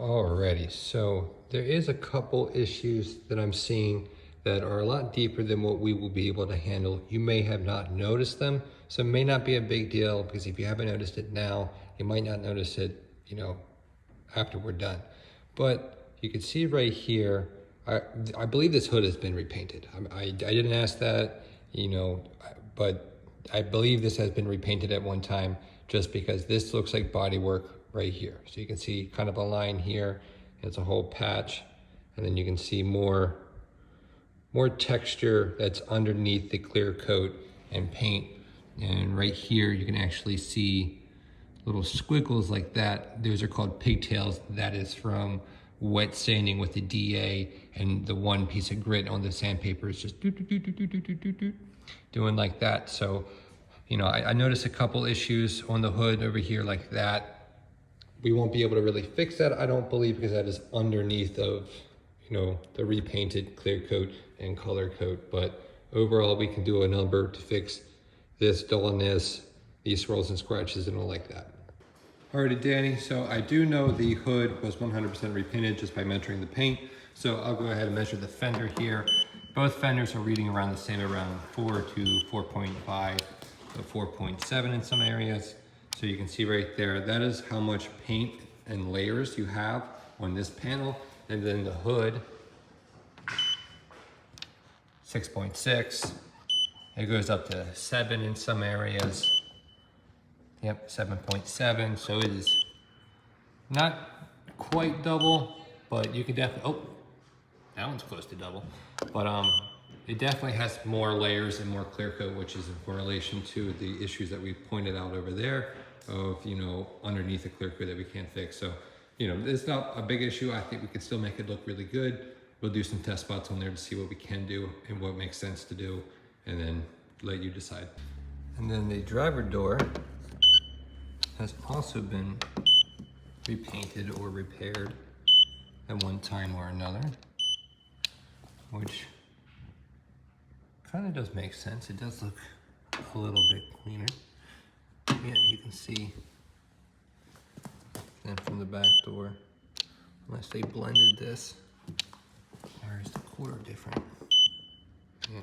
Alrighty, so there is a couple issues that I'm seeing that are a lot deeper than what we will be able to handle. You may have not noticed them, so it may not be a big deal, because if you haven't noticed it now, you might not notice it, after we're done. But you can see right here, I believe this hood has been repainted. I didn't ask that, but I believe this has been repainted at one time, just because this looks like body work right here. So you can see kind of a line here, it's a whole patch, and then you can see more texture that's underneath the clear coat and paint. And right here you can actually see little squiggles like that. Those are called pigtails. That is from wet sanding with the DA, and the one piece of grit on the sandpaper is just doing like that. So I noticed a couple issues on the hood over here like that. We won't be able to really fix that, I don't believe, because that is underneath of, the repainted clear coat and color coat. But overall, we can do a number to fix this dullness, these swirls and scratches and all like that. Alrighty, Danny, so I do know the hood was 100% repainted just by measuring the paint. So I'll go ahead and measure the fender here. Both fenders are reading around the same, around 4 to 4.5 to 4.7 in some areas. So you can see right there, that is how much paint and layers you have on this panel. And then the hood, 6.6. It goes up to 7 in some areas. Yep, 7.7. So it is not quite double, but you can definitely, oh, that one's close to double. But it definitely has more layers and more clear coat, which is in relation to the issues that we pointed out over there of, underneath the clear coat that we can't fix. So, it's not a big issue. I think we could still make it look really good. We'll do some test spots on there to see what we can do and what makes sense to do, and then let you decide. And then the driver door has also been repainted or repaired at one time or another, which kind of does make sense. It does look a little bit cleaner. Yeah, you can see then from the back door, unless they blended this, where's the quarter different? Yeah.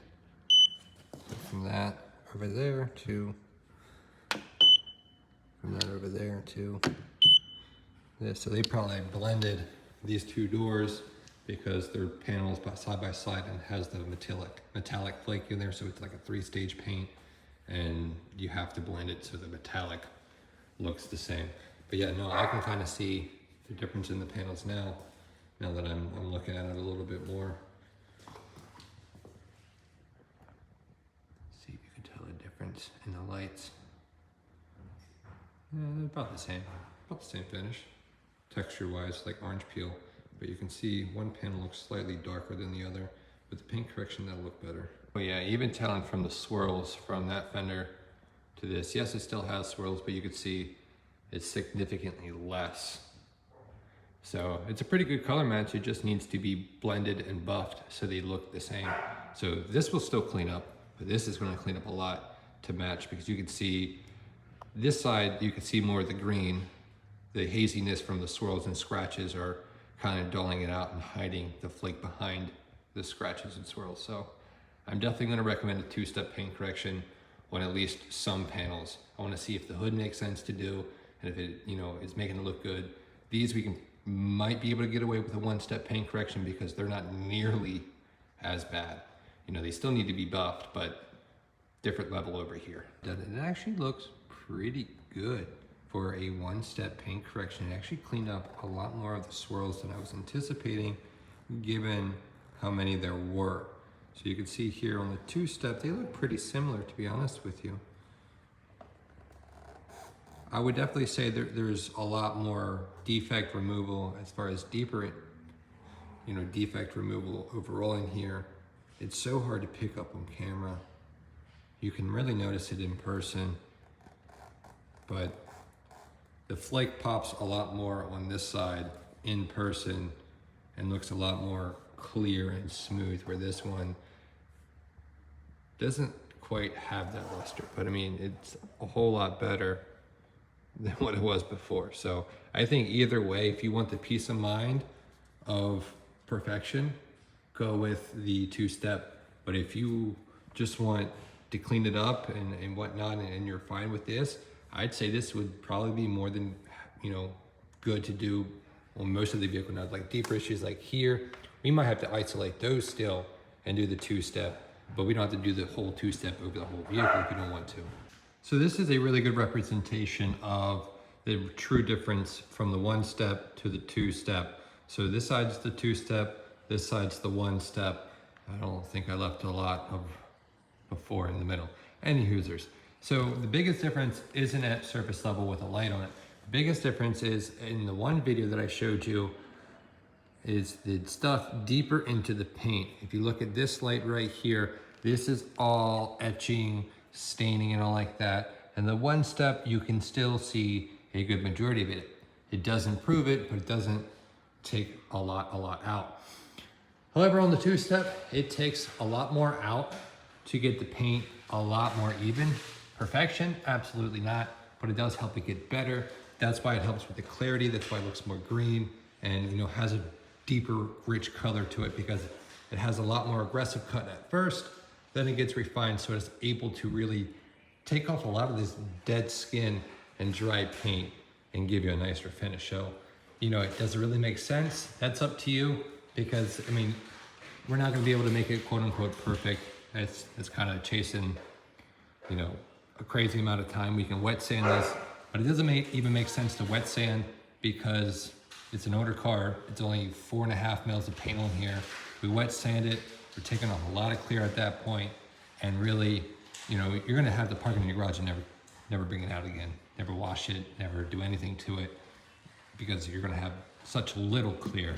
So from that over there to, from that over there to this. So they probably blended these two doors because their panels side by side and has the metallic flake in there. So it's like a 3-stage paint, and you have to blend it so the metallic looks the same. But yeah, no, I can kind of see the difference in the panels now that I'm looking at it a little bit more. See if you can tell the difference in the lights. Yeah, they're about the same finish, texture-wise, like orange peel. But you can see one panel looks slightly darker than the other. With the paint correction, that'll look better. Oh yeah, even telling from the swirls from that fender to this, yes, it still has swirls, but you can see it's significantly less. So it's a pretty good color match. It just needs to be blended and buffed so they look the same. So this will still clean up, but this is going to clean up a lot to match, because you can see this side, you can see more of the green. The haziness from the swirls and scratches are kind of dulling it out and hiding the flake behind the scratches and swirls. So I'm definitely going to recommend a 2-step paint correction on at least some panels. I want to see if the hood makes sense to do, and if it is making it look good. These we might be able to get away with a 1-step paint correction because they're not nearly as bad. They still need to be buffed, but different level over here. It actually looks pretty good for a 1-step paint correction. It actually cleaned up a lot more of the swirls than I was anticipating, given how many there were. So you can see here on the 2-step, they look pretty similar, to be honest with you. I would definitely say there's a lot more defect removal as far as deeper, defect removal overall in here. It's so hard to pick up on camera. You can really notice it in person, but the flake pops a lot more on this side in person and looks a lot more clear and smooth, where this one doesn't quite have that luster. But I mean, it's a whole lot better than what it was before. So I think either way, if you want the peace of mind of perfection, go with the two-step. But if you just want to clean it up and whatnot, and you're fine with this, I'd say this would probably be more than, you know, good to do on most of the vehicle. Now, like deeper issues like here, we might have to isolate those still and do the two-step, but we don't have to do the whole two-step over the whole vehicle if you don't want to. So this is a really good representation of the true difference from the one-step to the two-step. So this side's the two-step, this side's the one-step. I don't think I left a lot of before in the middle. Any hoosers. So the biggest difference isn't at surface level with a light on it. The biggest difference is in the one video that I showed you is the stuff deeper into the paint. If you look at this light right here, this is all etching, staining and all like that. And the one step, you can still see a good majority of it. It doesn't prove it, but it doesn't take a lot out. However, on the two-step, it takes a lot more out to get the paint a lot more even. Perfection? Absolutely not, but it does help it get better. That's why it helps with the clarity. That's why it looks more green and, you know, has a deeper, rich color to it, because it has a lot more aggressive cut at first, then it gets refined, so it's able to really take off a lot of this dead skin and dry paint and give you a nicer finish. So, you know, does it really make sense? That's up to you, because, I mean, we're not gonna be able to make it quote unquote perfect. It's kind of chasing, you know, a crazy amount of time. We can wet sand this, but it doesn't even make sense to wet sand because it's an older car. It's only 4.5 mils of paint on here. We wet sand it. We're taking off a lot of clear at that point, and really, you know, you're gonna have to park it in your garage and never bring it out again. Never wash it, never do anything to it, because you're gonna have such little clear,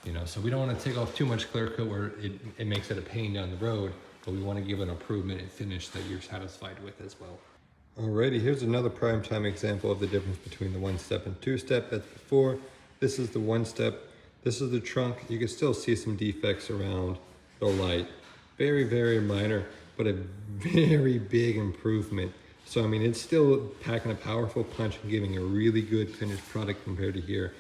you know. So we don't want to take off too much clear coat where it makes it a pain down the road, but we want to give an improvement and finish that you're satisfied with as well. Alrighty, here's another prime time example of the difference between the one-step and two-step. That's before. This is the one-step. This is the trunk. You can still see some defects around the light. Very, very minor, but a very big improvement. So, I mean, it's still packing a powerful punch and giving a really good finished product compared to here.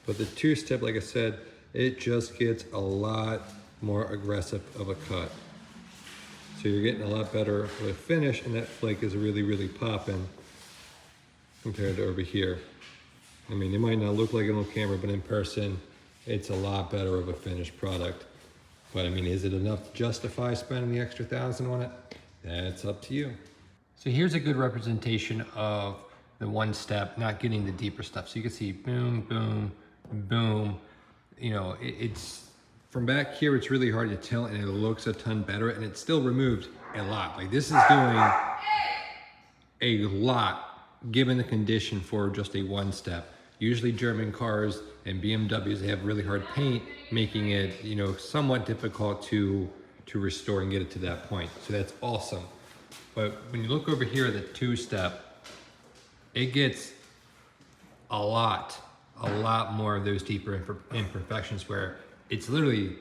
But the two-step, like I said, it just gets a lot more aggressive of a cut. So you're getting a lot better with finish, and that flake is really, really popping compared to over here. I mean, it might not look like it on camera, but in person, it's a lot better of a finished product. But I mean, is it enough to justify spending the extra $1,000 on it? That's up to you. So here's a good representation of the one step, not getting the deeper stuff. So you can see boom, boom, boom. You know, it's from back here, it's really hard to tell, and it looks a ton better, and it's still removed a lot. Like, this is doing a lot given the condition for just a one step. Usually German cars and BMWs, they have really hard paint, making it, you know, somewhat difficult to restore and get it to that point. So that's awesome. But when you look over here at the two-step, it gets a lot more of those deeper imperfections where it's literally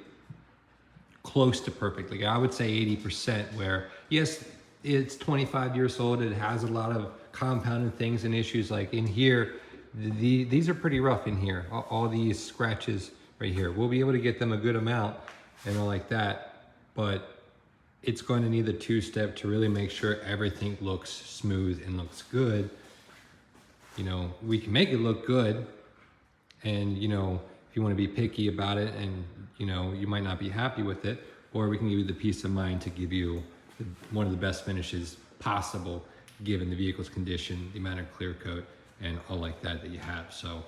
close to perfect. Like, I would say 80%, where yes, it's 25 years old. It has a lot of compounded things and issues. Like in here, these are pretty rough in here. All these scratches right here. We'll be able to get them a good amount and all like that, but it's going to need the two-step to really make sure everything looks smooth and looks good. You know, we can make it look good, and, you know, if you want to be picky about it and, you know, you might not be happy with it, or we can give you the peace of mind to give you one of the best finishes possible given the vehicle's condition, the amount of clear coat and all like that you have. So,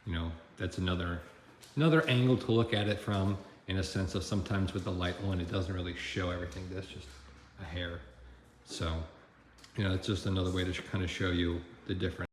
you know, that's another angle to look at it from, in a sense of sometimes with the light on, it doesn't really show everything. That's just a hair. So, you know, it's just another way to kind of show you the difference.